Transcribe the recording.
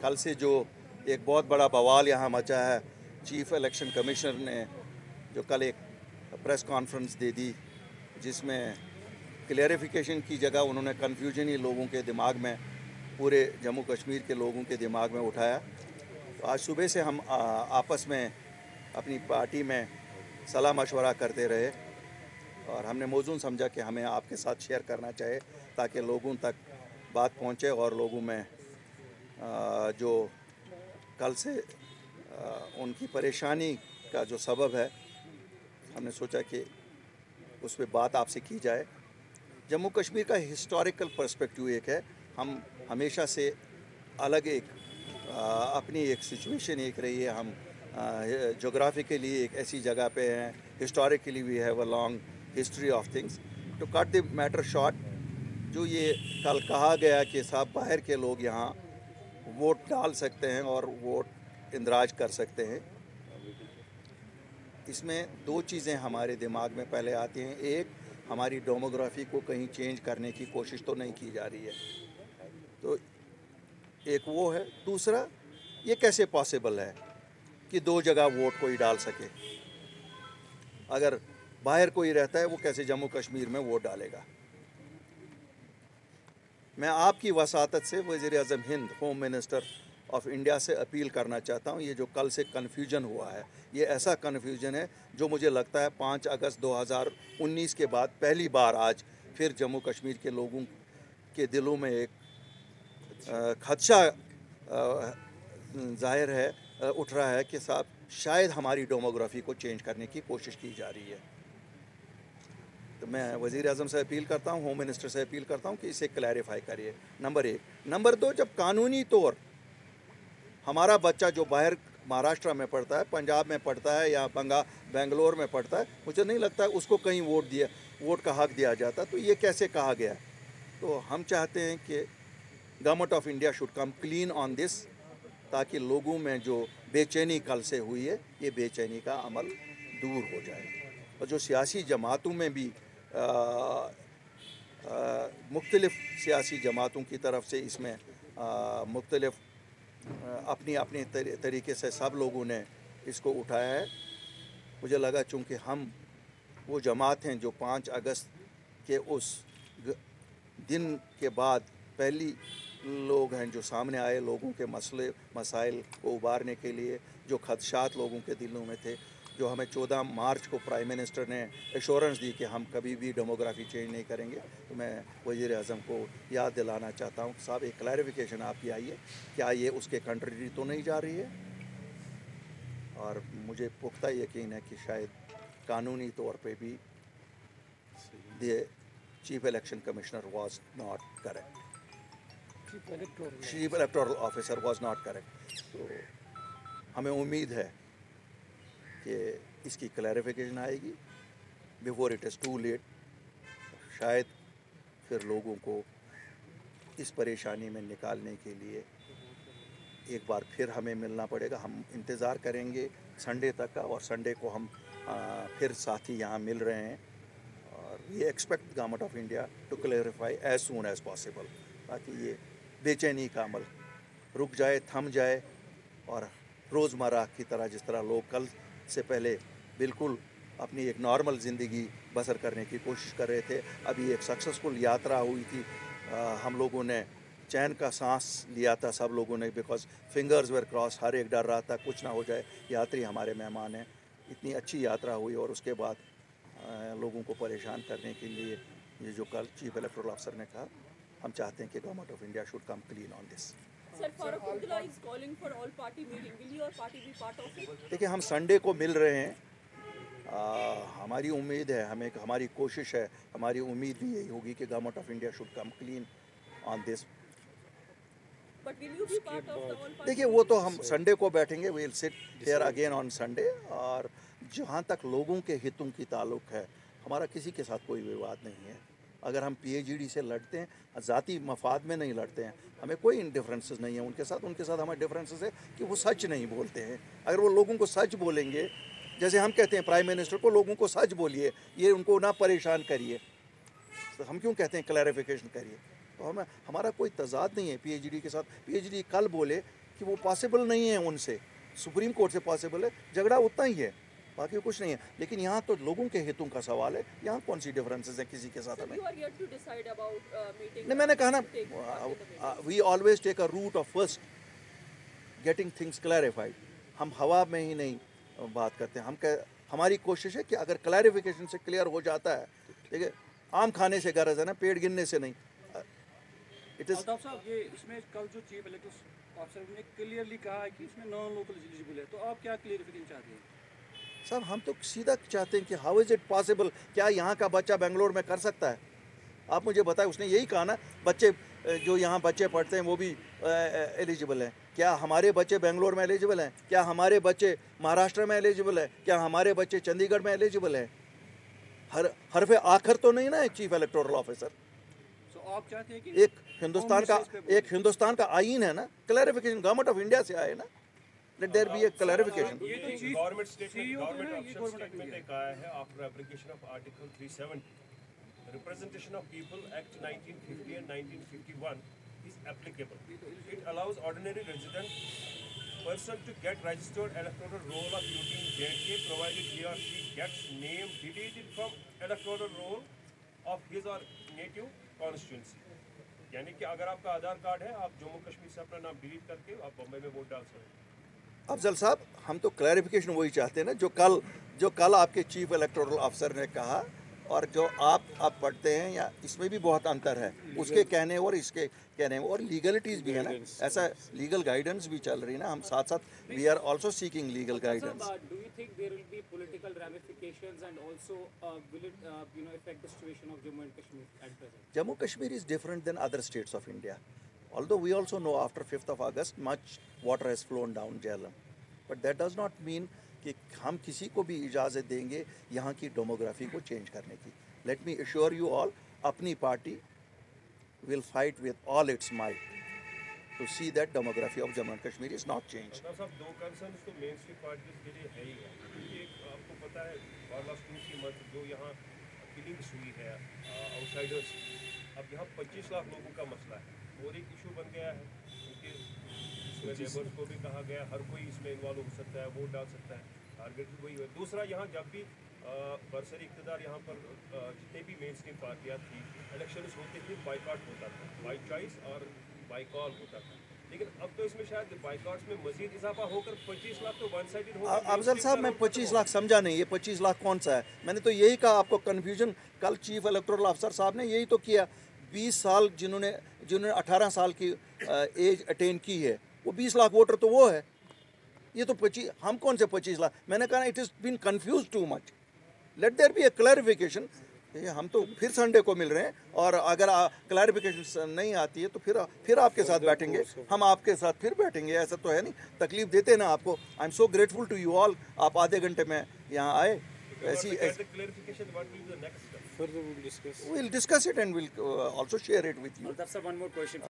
कल से जो एक बहुत बड़ा बवाल यहाँ मचा है, चीफ इलेक्शन कमिश्नर ने जो कल एक प्रेस कॉन्फ्रेंस दे दी जिसमें क्लेरिफिकेशन की जगह उन्होंने कन्फ्यूजन ही लोगों के दिमाग में, पूरे जम्मू कश्मीर के लोगों के दिमाग में उठाया। तो आज सुबह से हम आपस में अपनी पार्टी में सलाह मशवरा करते रहे और हमने मौजूद समझा कि हमें आपके साथ शेयर करना चाहिए ताकि लोगों तक बात पहुंचे और लोगों में जो कल से उनकी परेशानी का जो सबब है, हमने सोचा कि उस पर बात आपसे की जाए। जम्मू कश्मीर का हिस्टोरिकल पर्सपेक्टिव एक है, हम हमेशा से अलग एक अपनी एक सिचुएशन एक रही है, हम जोग्राफिकली एक ऐसी जगह पे हैं, historically we have a long history of things. To cut the matter short, जो ये कल कहा गया कि साहब बाहर के लोग यहाँ वोट डाल सकते हैं और वोट इंदराज कर सकते हैं, इसमें दो चीज़ें हमारे दिमाग में पहले आती हैं। एक, हमारी डेमोग्राफी को कहीं चेंज करने की कोशिश तो नहीं की जा रही है, तो एक वो है। दूसरा, ये कैसे पॉसिबल है कि दो जगह वोट कोई डाल सके? अगर बाहर कोई रहता है वो कैसे जम्मू कश्मीर में वोट डालेगा? मैं आपकी वसातत से वज़ीर-ए-आज़म Hind, home minister of India से अपील करना चाहता हूँ, ये जो कल से कन्फ्यूजन हुआ है, ये ऐसा कन्फ्यूजन है जो मुझे लगता है 5 अगस्त 2019 के बाद पहली बार आज फिर जम्मू कश्मीर के लोगों के दिलों में एक खदशा ज़ाहिर है, उठ रहा है कि साहब शायद हमारी डेमोग्राफी को चेंज करने की कोशिश की जा रही है। तो मैं वज़ीर-ए-आज़म से अपील करता हूँ, होम मिनिस्टर से अपील करता हूँ कि इसे क्लैरिफाई करिए, नंबर 1। नंबर 2, जब कानूनी तौर हमारा बच्चा जो बाहर महाराष्ट्र में पढ़ता है, पंजाब में पढ़ता है या बेंगलोर में पढ़ता है, मुझे नहीं लगता है उसको कहीं वोट का हक दिया जाता। तो ये कैसे कहा गया? तो हम चाहते हैं कि government of India should come clean on this, ताकि लोगों में जो बेचैनी कल से हुई है, ये बेचैनी का अमल दूर हो जाए। और जो सियासी जमातों में भी मुख्तलिफ़ सियासी जमातों की तरफ से इसमें मुख्तलिफ़ अपनी अपनी तरीके से सब लोगों ने इसको उठाया है। मुझे लगा चूँकि हम वो जमात हैं जो 5 अगस्त के उस दिन के बाद पहली लोग हैं जो सामने आए लोगों के मसले मसाइल को उबारने के लिए, जो खदशात लोगों के दिलों में थे, जो हमें 14 मार्च को प्राइम मिनिस्टर ने एश्योरेंस दी कि हम कभी भी डेमोग्राफी चेंज नहीं करेंगे। तो मैं वज़ीर-ए-आज़म को याद दिलाना चाहता हूँ, साहब एक क्लैरिफिकेशन आपकी आई है, क्या ये उसके कंट्री तो नहीं जा रही है? और मुझे पुख्ता यकीन है कि शायद कानूनी तौर पे भी the chief election commissioner was not correct, chief electoral officer was not correct. तो हमें उम्मीद है कि इसकी क्लैरिफिकेशन आएगी before it is too late. शायद फिर लोगों को इस परेशानी में निकालने के लिए एक बार फिर हमें मिलना पड़ेगा। हम इंतज़ार करेंगे संडे तक का, और संडे को हम फिर साथी यहाँ मिल रहे हैं और we expect government of India to clarify as soon as possible, ताकि ये बेचैनी का अमल रुक जाए, थम जाए और रोज़मर्रा की तरह जिस तरह लोग कल से पहले बिल्कुल अपनी एक नॉर्मल ज़िंदगी बसर करने की कोशिश कर रहे थे, अभी एक सक्सेसफुल यात्रा हुई थी, हम लोगों ने चैन का सांस लिया था सब लोगों ने, बिकॉज फिंगर्स वर क्रॉस, हर एक डर रहा था कुछ ना हो जाए, यात्री हमारे मेहमान हैं। इतनी अच्छी यात्रा हुई और उसके बाद लोगों को परेशान करने के लिए ये जो कल चीफ इलेक्टोरल ऑफिसर ने कहा, हम चाहते हैं कि government of India should come clean on this. देखिए, हम संडे को मिल रहे हैं, हमारी उम्मीद है, हमारी कोशिश है, हमारी उम्मीद भी यही होगी कि government of India should come clean on this. देखिए, वो तो हम संडे को बैठेंगे, we will sit here again on Sunday. और जहाँ तक लोगों के हितों की ताल्लुक है, हमारा किसी के साथ कोई विवाद नहीं है। अगर हम पीएचडी से लड़ते हैं, ज़ाती मफाद में नहीं लड़ते हैं, हमें कोई डिफरेंसेस नहीं है उनके साथ हमारे डिफरेंसेस है कि वो सच नहीं बोलते हैं। अगर वो लोगों को सच बोलेंगे, जैसे हम कहते हैं प्राइम मिनिस्टर को, लोगों को सच बोलिए, ये उनको ना परेशान करिए, तो हम क्यों कहते हैं क्लैरिफिकेशन करिए? तो हमारा कोई तजाद नहीं है पीएचडी के साथ। पीएचडी कल बोले कि वो पॉसिबल नहीं है उनसे, सुप्रीम कोर्ट से पॉसिबल है, झगड़ा उतना ही है, बाकी कुछ नहीं है। लेकिन यहाँ तो लोगों के हितों का सवाल है, यहाँ कौन सी डिफरेंसेस है किसी के साथ हमें। नहीं, मैंने कहा ना, we always take a route of first getting things clarified. हम हवा में ही नहीं बात करते, हमारी कोशिश है कि अगर क्लैरिफिकेशन से क्लियर हो जाता है, ठीक है, आम खाने से गरज है ना, पेड़ गिनने से नहीं। इट इज अल्ताफ साहब, ये इसमें कल जो चीफ इलेक्टोरल ऑफिसर ने क्लियरली कहा है कि इसमें नॉन लोकल एलिजिबल है, तो आप क्या क्लियरिफिकेशन चाहते हैं? साहब, हम तो सीधा चाहते हैं कि हाउ इज़ इट पॉसिबल, क्या यहाँ का बच्चा बेंगलोर में कर सकता है? आप मुझे बताएं। उसने यही कहा ना, बच्चे जो यहाँ बच्चे पढ़ते हैं वो भी एलिजिबल हैं। क्या हमारे बच्चे बेंगलोर में एलिजिबल हैं? क्या हमारे बच्चे महाराष्ट्र में एलिजिबल है? क्या हमारे बच्चे चंडीगढ़ में एलिजिबल हैं? हरफ आखिर तो नहीं ना चीफ इलेक्टोरल ऑफिसर। तो आप चाहते हैं कि एक हिंदुस्तान का आईन है ना, क्लैरिफिकेशन गवर्नमेंट ऑफ इंडिया से आए ना, let there be a clarification. ये तो chief government government official statement ने कहा है after application of article 370 representation of people act 1950 and 1951 is applicable. It allows ordinary resident person to get registered electoral roll of duty in J&K provided he or she gets name deleted from electoral roll of his or native constituency. यानी कि अगर आपका आधार card है, आप जम्मू कश्मीर से अपना नाम delete करके आप बम्बई में वोट डाल सकते हैं। अफजल साहब, हम तो क्लैरिफिकेशन वही चाहते हैं ना, जो कल आपके चीफ इलेक्टोरल ऑफिसर ने कहा और जो आप पढ़ते हैं, या इसमें भी बहुत अंतर है, उसके कहने और इसके कहने में, और लीगलिटीज़ भी है ना, ऐसा लीगल गाइडेंस भी चल रही है ना, हम साथ साथ we are also seeking legal guidance. Do you think there will be political ramifications and also will it affect the situation of Jammu and Kashmir at present? Jammu Kashmir is different than other states of India. Although we also know after 5th of August much water has flown down Jhelum, but that does not mean कि हम किसी को भी इजाज़त देंगे यहाँ की demography को चेंज करने की। Let me assure you all, अपनी party will fight with all its might to see that demography of Jammu and Kashmir is not change. साहब, दो कंसर्न्स तो मेन स्ट्रीम पार्टीज के लिए है ही है, क्योंकि आपको पता है लास्ट 2-3 मंथ जो यहाँ किलिंग्स हुई है आउटसाइडर्स, अब यहाँ 25 लाख लोगों का मसला है और एक इशू बन गया है, क्योंकि इसमें लेबर्स को भी कहा गया हर कोई इसमें इन्वॉल्व हो सकता है, वोट डाल सकता है, टारगेट भी वही है। दूसरा, यहाँ जब भी बरसरी इक़्तिदार यहाँ पर जितने भी मेन स्ट्रीम पार्टियाँ थी, इलेक्शंस होते थे, बाइकआउट होता था, बाई चॉइस और बाई कॉल होता था। लेकिन अब तो इसमें शायद बाइकआउट्स में मजीद इजाफा होकर 25 लाख तो वन साइडेड होगा। अफजल साहब, मैं 25 लाख समझा नहीं, ये 25 लाख कौन सा है? मैंने तो यही कहा आपको, कन्फ्यूजन कल चीफ इलेक्टोरल ऑफिसर साहब ने यही तो किया। 20 साल जिन्होंने 18 साल की एज अटेन की है, वो 20 लाख वोटर तो वो है। ये तो 25, हम कौन से 25 लाख? मैंने कहा it is been confuse too much, let there be a clarification. हम तो फिर संडे को मिल रहे हैं, और अगर क्लैरिफिकेशन नहीं आती है तो फिर आपके साथ बैठेंगे, हम आपके साथ फिर बैठेंगे। ऐसा तो है नहीं, तकलीफ देते ना आपको। I am so grateful to you all, आप आधे घंटे में यहाँ आए। ऐसी we'll discuss it and we'll also share it with you. That's one more question.